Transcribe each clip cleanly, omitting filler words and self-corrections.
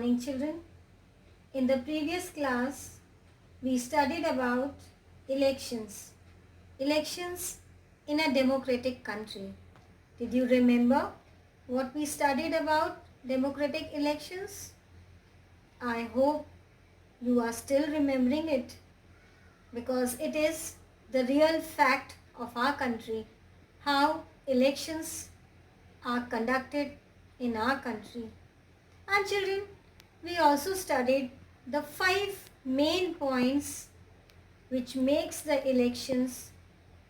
morning, children. In the previous class, we studied about elections. Elections in a democratic country. Did you remember what we studied about democratic elections? I hope you are still remembering it because it is the real fact of our country, how elections are conducted in our country. And children, we also studied the 5 main points which makes the elections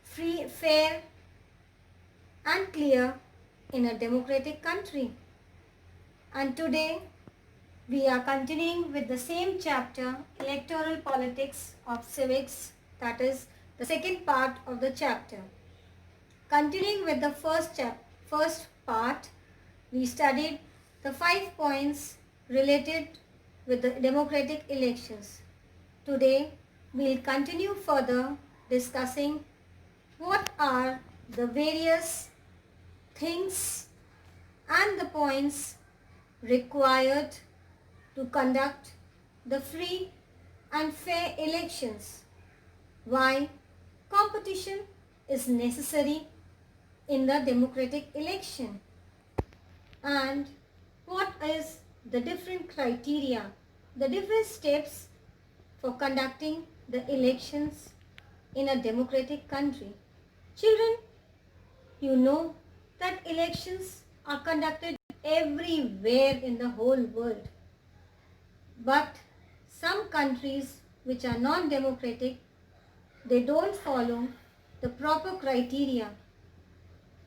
free, fair and clear in a democratic country. And today we are continuing with the same chapter, Electoral Politics of Civics, that is the second part of the chapter. Continuing with the first part, we studied the 5 points related with the democratic elections. Today, we'll continue further discussing what are the various things and the points required to conduct the free and fair elections. Why competition is necessary in the democratic election, and what is the different criteria, the different steps for conducting the elections in a democratic country. Children, you know that elections are conducted everywhere in the whole world. But some countries which are non-democratic, they don't follow the proper criteria.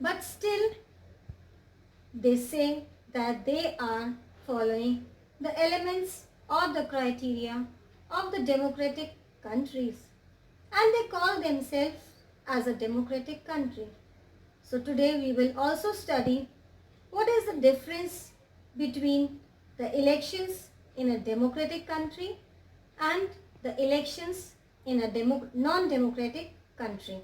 But still, they say that they are following the elements or the criteria of the democratic countries, and they call themselves as a democratic country. So today we will also study what is the difference between the elections in a democratic country and the elections in a non-democratic country.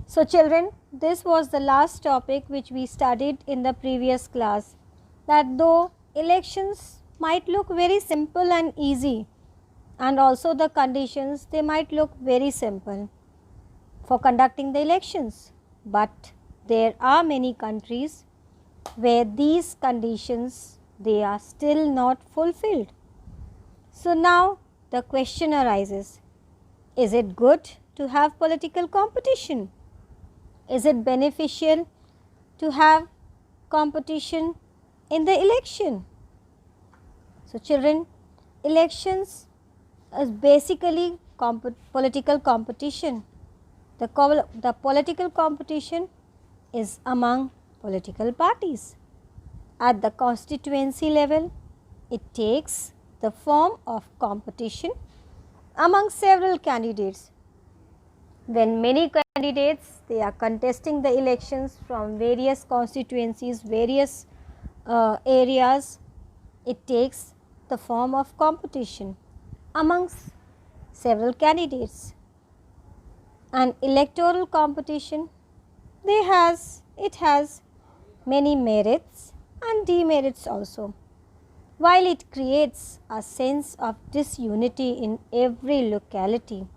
So children, this was the last topic which we studied in the previous class, that though elections might look very simple and easy, and also the conditions, they might look very simple for conducting the elections, but there are many countries where these conditions, they are still not fulfilled. So now the question arises, is it good to have political competition? Is it beneficial to have competition in the election? So children, elections is basically political competition. The political competition is among political parties. At the constituency level, it takes the form of competition among several candidates. When many candidates, they are contesting the elections from various constituencies, various areas, it takes the form of competition amongst several candidates. And electoral competition, it has many merits and demerits also. While it creates a sense of disunity in every locality,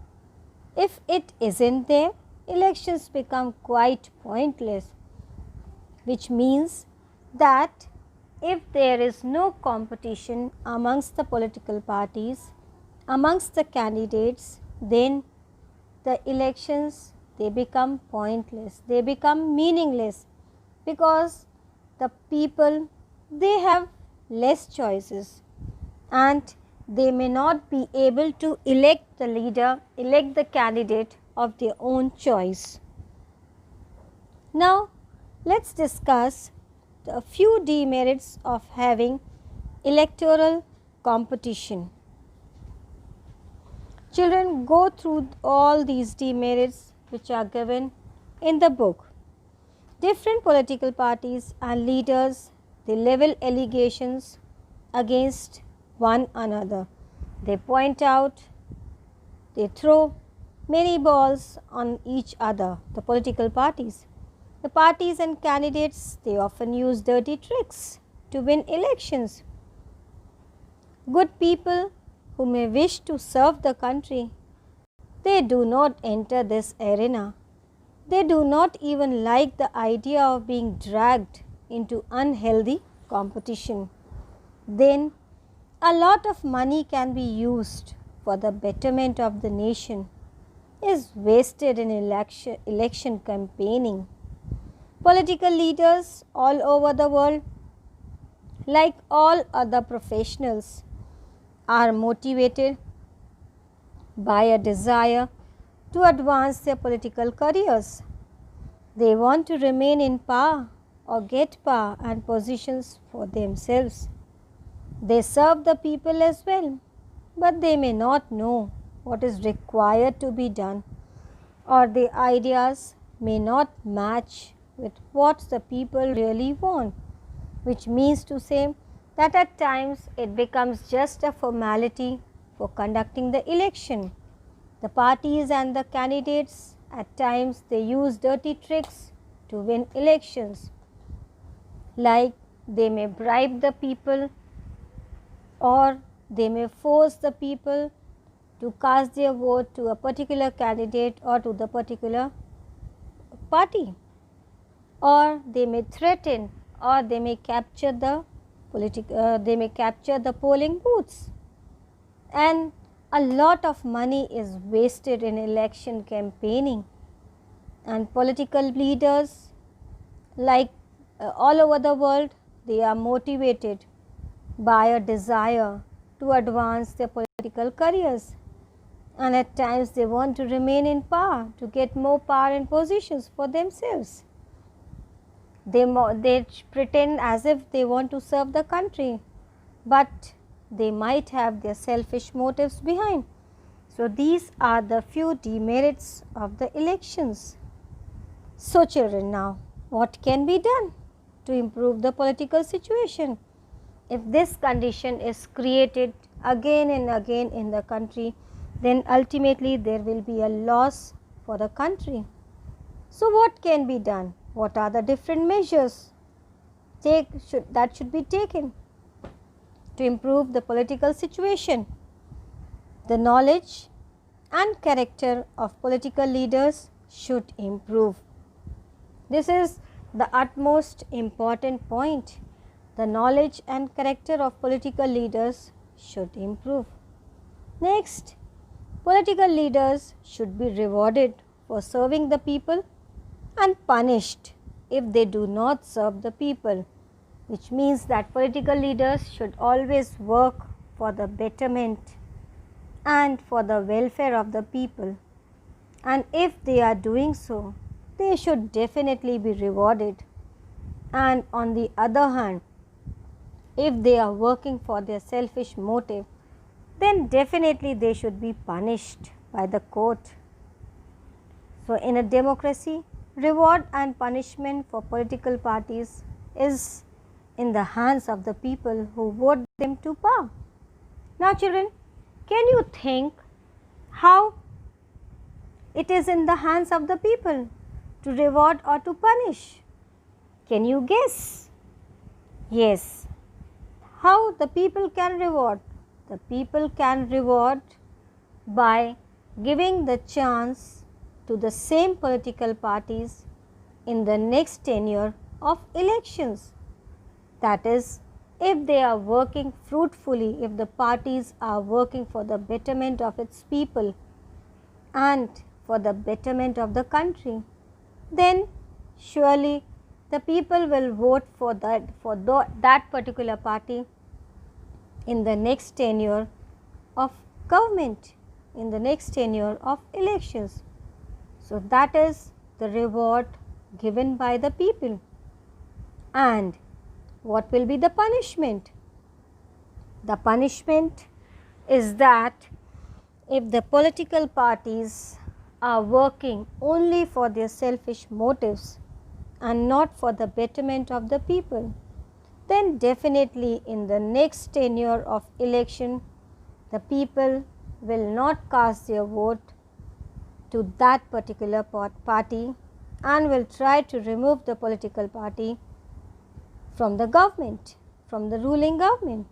if it isn't there, elections become quite pointless, which means that if there is no competition amongst the political parties, amongst the candidates, then the elections, they become pointless, they become meaningless, because the people, they have less choices and they may not be able to elect the leader, elect the candidate of their own choice. Now, let's discuss a few demerits of having electoral competition. Children, go through all these demerits which are given in the book. Different political parties and leaders, they level allegations against one another. They point out, they throw many balls on each other, the political parties. The parties and candidates, they often use dirty tricks to win elections. Good people who may wish to serve the country, they do not enter this arena. They do not even like the idea of being dragged into unhealthy competition. Then a lot of money can be used for the betterment of the nation is wasted in election campaigning. Political leaders all over the world, like all other professionals, are motivated by a desire to advance their political careers. They want to remain in power or get power and positions for themselves. They serve the people as well, but they may not know what is required to be done, or the ideas may not match with what the people really want, which means to say that at times it becomes just a formality for conducting the election. The parties and the candidates, at times they use dirty tricks to win elections, like they may bribe the people or they may force the people to cast their vote to a particular candidate or to the particular party, or they may threaten or they may capture the polling booths, and a lot of money is wasted in election campaigning. And political leaders, like all over the world, they are motivated by a desire to advance their political careers, and at times they want to remain in power to get more power and positions for themselves. They pretend as if they want to serve the country, but they might have their selfish motives behind. So these are the few demerits of the elections. So children, now what can be done to improve the political situation? If this condition is created again and again in the country, then ultimately there will be a loss for the country. So what can be done? What are the different measures that should be taken to improve the political situation? The knowledge and character of political leaders should improve. This is the utmost important point. The knowledge and character of political leaders should improve. Next, political leaders should be rewarded for serving the people and punished if they do not serve the people, which means that political leaders should always work for the betterment and for the welfare of the people, and if they are doing so, they should definitely be rewarded. And on the other hand, if they are working for their selfish motive, then definitely they should be punished by the court. So in a democracy, reward and punishment for political parties is in the hands of the people who vote them to power. Now children, can you think how it is in the hands of the people to reward or to punish? Can you guess? Yes. How the people can reward? The people can reward by giving the chance to the same political parties in the next tenure of elections. That is, if they are working fruitfully, if the parties are working for the betterment of its people and for the betterment of the country, then surely the people will vote for that particular party in the next tenure of government, in the next tenure of elections. So that is the reward given by the people. And what will be the punishment? The punishment is that if the political parties are working only for their selfish motives and not for the betterment of the people, then definitely in the next tenure of election, the people will not cast their vote to that particular party, and will try to remove the political party from the government, from the ruling government.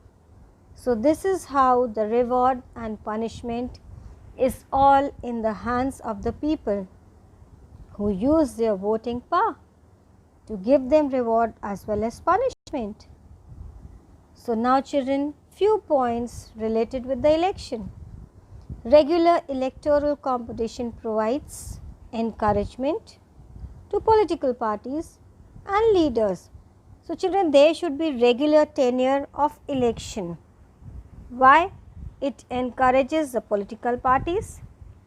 So this is how the reward and punishment is all in the hands of the people who use their voting power to give them reward as well as punishment. So now children, few points related with the election. Regular electoral competition provides encouragement to political parties and leaders. So children, there should be regular tenure of election. Why? It encourages the political parties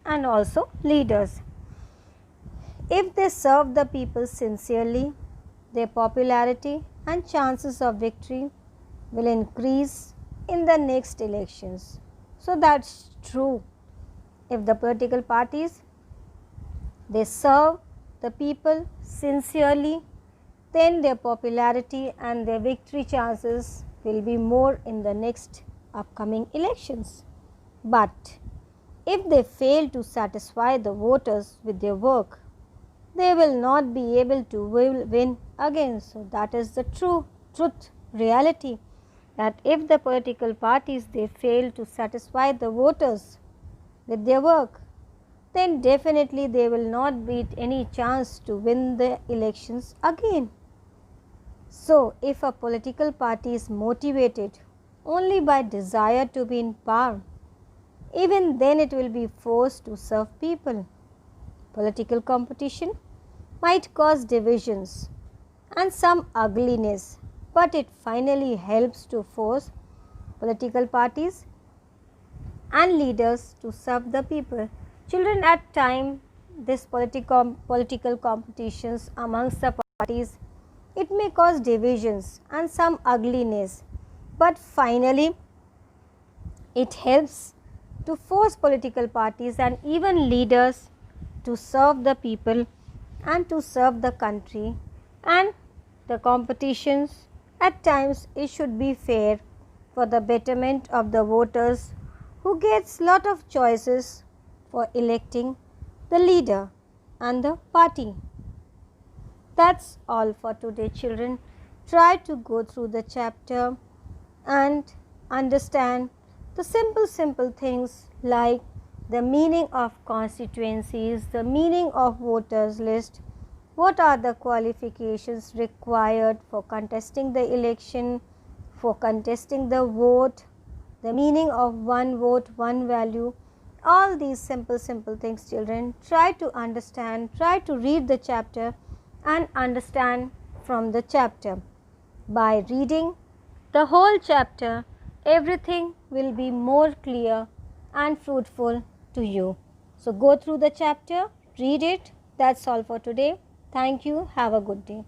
and also leaders. If they serve the people sincerely, their popularity and chances of victory will increase in the next elections. So that's true. If the political parties, they serve the people sincerely, then their popularity and their victory chances will be more in the next upcoming elections. But if they fail to satisfy the voters with their work, they will not be able to win again. So that is the truth, reality, that if the political parties, they fail to satisfy the voters with their work, then definitely they will not be any chance to win the elections again. So if a political party is motivated only by desire to be in power, even then it will be forced to serve people. Political competition might cause divisions and some ugliness, but it finally helps to force political parties and leaders to serve the people. Children, at time this political competitions amongst the parties, it may cause divisions and some ugliness, but finally it helps to force political parties and even leaders to serve the people and to serve the country. And the competitions, at times it should be fair for the betterment of the voters, who gets lot of choices for electing the leader and the party. That's all for today, children. Try to go through the chapter and understand the simple things like the meaning of constituencies, the meaning of voters list, what are the qualifications required for contesting the election, for contesting the vote, the meaning of one vote, one value. All these simple things, children, try to understand, try to read the chapter and understand from the chapter. By reading the whole chapter, everything will be more clear and fruitful to you. So go through the chapter, read it. That's all for today. Thank you. Have a good day.